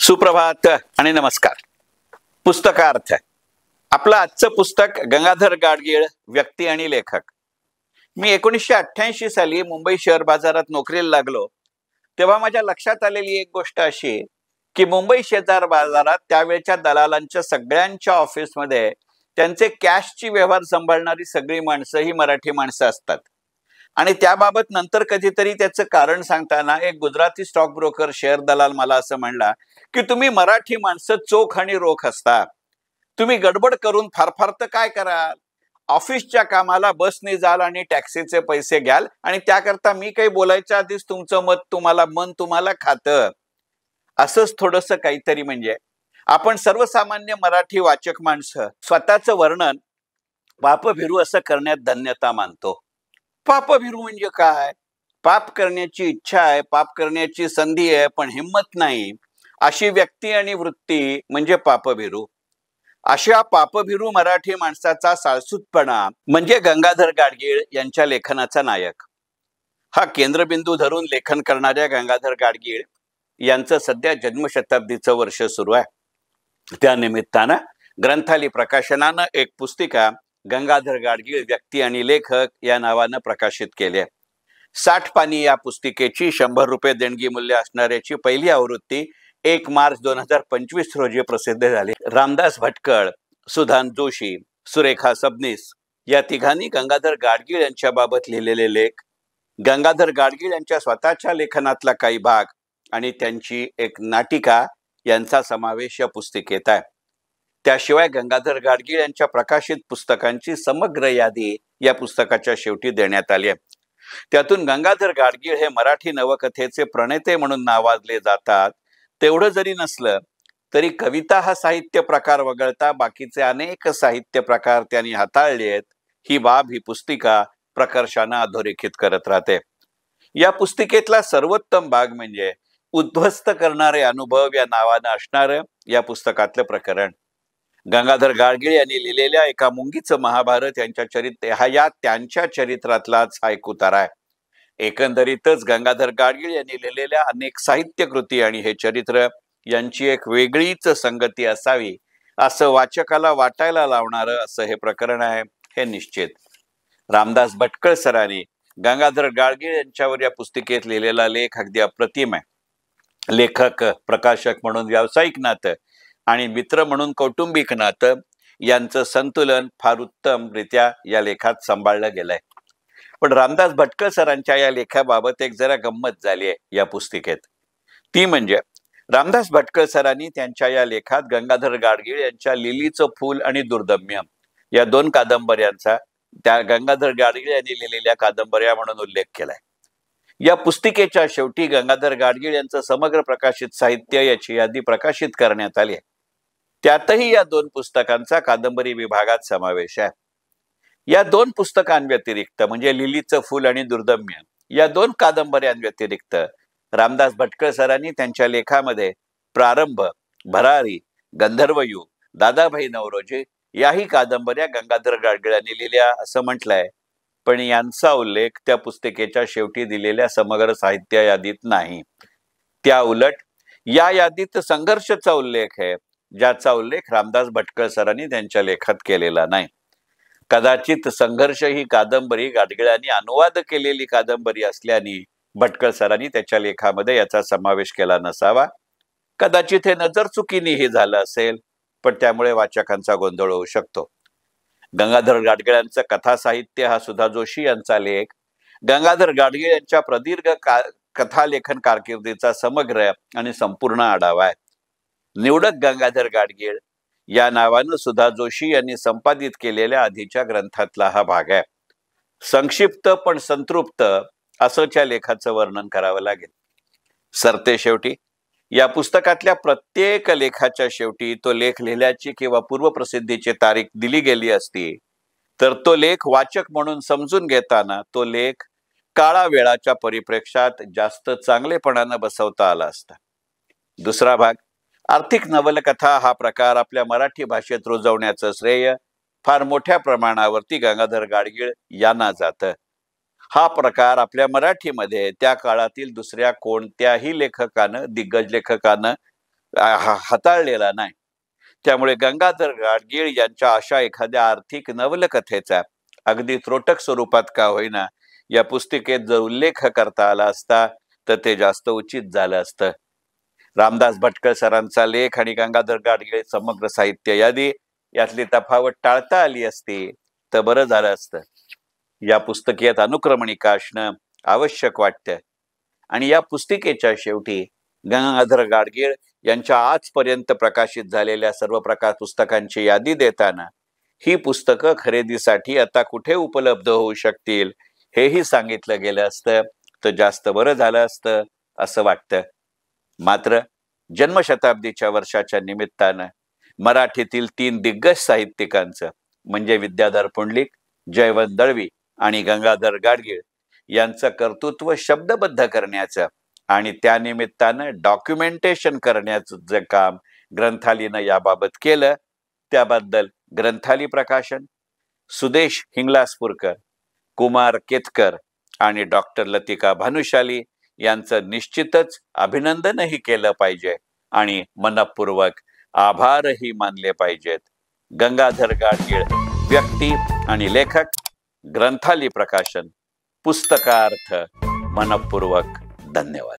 सुप्रभात आणि नमस्कार. पुस्तकार्थ. आपलं आजचं पुस्तक गंगाधर गाडगीळ, व्यक्ती आणि लेखक. मी 1988 साली मुंबई शेअर बाजारात नोकरीला लागलो तेव्हा माझ्या लक्षात आलेली एक गोष्ट अशी की मुंबई शेअर बाजारात त्यावेळच्या दलालांच्या सगळ्यांच्या ऑफिसमध्ये त्यांचे कॅशची व्यवहार सांभाळणारी सगळी माणसं ही मराठी माणसं असतात. आणि त्याबाबत नंतर कधीतरी त्याचं कारण सांगताना एक गुजराती स्टॉक ब्रोकर शेअर दलाल मला असं म्हणला की तुम्ही मराठी माणसं चोख आणि रोख असता. तुम्ही गडबड करून फार फार तर काय कराल, ऑफिसच्या कामाला बसने जाल आणि टॅक्सीचे पैसे घ्याल आणि त्याकरता मी काही बोलायच्या आधीच तुमचं मन तुम्हाला खातं. असंच थोडंसं काहीतरी. म्हणजे आपण सर्वसामान्य मराठी वाचक माणसं स्वतःचं वर्णन पापभिरू असं करण्यात धन्यता मानतो. पापभिरू म्हणजे काय? पाप करण्याची इच्छा आहे, पाप करण्याची संधी आहे, पण हिंमत नाही, अशी व्यक्ती आणि वृत्ती म्हणजे पापभिरू. अशा पापभिरू मराठी माणसाचा साळसूतपणा म्हणजे गंगाधर गाडगीळ यांच्या लेखनाचा नायक. हा केंद्रबिंदू धरून लेखन करणाऱ्या गंगाधर गाडगीळ यांचं सध्या जन्मशताब्दीचं वर्ष सुरू आहे. त्या निमित्तानं ग्रंथाली प्रकाशनानं एक पुस्तिका गंगाधर गाडगीळ, व्यक्ती आणि लेखक या नावानं प्रकाशित केली आहे. 60 पानी या पुस्तिकेची 100 रुपये देणगी मूल्य असणाऱ्याची पहिली आवृत्ती 1 मार्च 2025 रोजी प्रसिद्ध झाली. रामदास भटकळ, सुधान जोशी, सुरेखा सबनीस या तिघांनी गंगाधर गाडगीळ यांच्या बाबत लिहिलेले लेख, गंगाधर गाडगीळ यांच्या स्वतःच्या लेखनातला काही भाग आणि त्यांची एक नाटिका यांचा समावेश या पुस्तिकेत आहे. त्याशिवाय गंगाधर गाडगीळ यांच्या प्रकाशित पुस्तकांची समग्र यादी या पुस्तकाच्या शेवटी देण्यात आली आहे. त्यातून गंगाधर गाडगीळ हे मराठी नवकथेचे प्रणेते म्हणून नावाजले जातात. तेवढं जरी नसलं तरी कविता हा साहित्य प्रकार वगळता बाकीचे अनेक साहित्य प्रकार त्यांनी हाताळले आहेत. ही बाब ही पुस्तिका प्रकर्षानं अधोरेखित करत राहते. या पुस्तिकेतला सर्वोत्तम भाग म्हणजे उद्ध्वस्त करणारे अनुभव या नावानं असणारं या पुस्तकातलं प्रकरण. गंगाधर गाडगीळ यांनी लिहिलेल्या एका मुंगीचं महाभारत त्यांच्या चरित्रातलाच हा एक उतारा आहे. एकंदरीतच गंगाधर गाडगीळ यांनी लिहिलेल्या अनेक साहित्य कृती आणि हे चरित्र यांची एक वेगळीच संगती असावी असं वाचकाला वाटायला लावणारं असं हे प्रकरण आहे, हे निश्चित. रामदास भटकळ सरांनी गंगाधर गाडगीळ यांच्यावर या पुस्तिकेत लिहिलेला लेख अगदी अप्रतिम आहे. लेखक, प्रकाशक म्हणून व्यावसायिक नातं आणि मित्र म्हणून कौटुंबिक नातं यांचं संतुलन फार उत्तमरित्या या लेखात सांभाळलं गेलंय. पण रामदास भटकळ सरांच्या या लेखाबाबत एक जरा गंमत झाली आहे या पुस्तिकेत. ती म्हणजे रामदास भटकळ सरांनी त्यांच्या या लेखात गंगाधर गाडगीळ यांच्या लिलीचं फूल आणि दुर्दम्य या 2 कादंबऱ्यांचा त्या गंगाधर गाडगीळ यांनी लिहिलेल्या कादंबऱ्या म्हणून उल्लेख केलाय. या पुस्तिकेच्या शेवटी गंगाधर गाडगीळ यांचं समग्र प्रकाशित साहित्य याची यादी प्रकाशित करण्यात आली आहे. त्यातही या 2 पुस्तकांचा कादंबरी विभागात समावेश आहे. या 2 पुस्तकांव्यतिरिक्त म्हणजे लिलीचं फूल आणि दुर्दम्य या 2 कादंबऱ्यांव्यतिरिक्त रामदास भटकळ सरांनी त्यांच्या लेखामध्ये प्रारंभ, भरारी, गंधर्वयुग, दादाभाई नवरोजी याही कादंबऱ्या गंगाधर गाडगीळ यांनी लिहिल्या असं म्हटलंय. पण यांचा उल्लेख त्या पुस्तिकेच्या शेवटी दिलेल्या समग्र साहित्य यादीत नाही. त्या उलट या यादीत संघर्षचा उल्लेख आहे, ज्याचा उल्लेख रामदास भटकळ सरांनी त्यांच्या लेखात केलेला नाही. कदाचित संघर्ष ही कादंबरी गाडगिळांनी अनुवाद केलेली कादंबरी असल्याने भटकळ सरांनी त्याच्या लेखामध्ये याचा समावेश केला नसावा. कदाचित हे नजर चुकीने हे झालं असेल, पण त्यामुळे वाचकांचा गोंधळ होऊ शकतो. गंगाधर गाडगिळांचं कथा साहित्य हा सुधा जोशी यांचा लेख गंगाधर गाडगीळ यांच्या प्रदीर्घ कथा लेखन कारकिर्दीचा समग्र आणि संपूर्ण आढावा आहे. निवडक गंगाधर गाडगीळ या नावानं सुधा जोशी यांनी संपादित केलेल्या आधीच्या ग्रंथातला हा भाग आहे. संक्षिप्त पण संतृप्त असं त्या लेखाचं वर्णन करावं लागेल. सरते शेवटी या पुस्तकातल्या प्रत्येक लेखाच्या शेवटी तो लेख लिहिल्याची किंवा पूर्वप्रसिद्धीची तारीख दिली गेली असती तर तो लेख वाचक म्हणून समजून घेताना तो लेख काळा वेळाच्या परिप्रेक्षात जास्त चांगलेपणानं बसवता आला असता. दुसरा भाग, आर्थिक नवलकथा हा प्रकार आपल्या मराठी भाषेत रुजवण्याचं श्रेय फार मोठ्या प्रमाणावरती गंगाधर गाडगीळ यांना जातं. हा प्रकार आपल्या मराठीमध्ये त्या काळातील दुसऱ्या कोणत्याही लेखकानं, दिग्गज लेखकानं हाताळलेला नाही. त्यामुळे गंगाधर गाडगीळ यांच्या अशा एखाद्या आर्थिक नवलकथेचा अगदी त्रोटक स्वरूपात का होईना या पुस्तिकेत जर उल्लेख करता आला असता तर ते जास्त उचित झालं असतं. रामदास भटकळ सरांचा लेख आणि गंगाधर गाडगीळ समग्र साहित्य यादी यातली तफावत टाळता आली असती तर बरं झालं असतं. या पुस्तकेत अनुक्रमणिका असणं आवश्यक वाटतं. आणि या पुस्तिकेच्या शेवटी गंगाधर गाडगीळ यांच्या आजपर्यंत प्रकाशित झालेल्या सर्व प्रकार पुस्तकांची यादी देताना ही पुस्तकं खरेदीसाठी आता कुठे उपलब्ध होऊ शकतील हेही सांगितलं गेलं असतं तर जास्त बरं झालं असतं असं वाटतं. मात्र जन्मशताब्दीच्या वर्षाच्या निमित्तानं मराठीतील 3 दिग्गज साहित्यिकांचं म्हणजे विद्याधर पुंडलिक, जयवंत दळवी आणि गंगाधर गाडगीळ यांचं कर्तृत्व शब्दबद्ध करण्याचं आणि त्यानिमित्तानं डॉक्युमेंटेशन करण्याचं जे काम ग्रंथालीनं याबाबत केलं त्याबद्दल ग्रंथाली प्रकाशन, सुदेश हिंगलासपूरकर, कुमार केतकर आणि डॉक्टर लतिका भानुशाली यांचं निश्चितच अभिनंदनही केलं पाहिजे आणि मनपूर्वक आभारही मानले पाहिजेत. गंगाधर गाडगीळ व्यक्ती आणि लेखक, ग्रंथाली प्रकाशन, पुस्तकार्थ. मनपूर्वक धन्यवाद.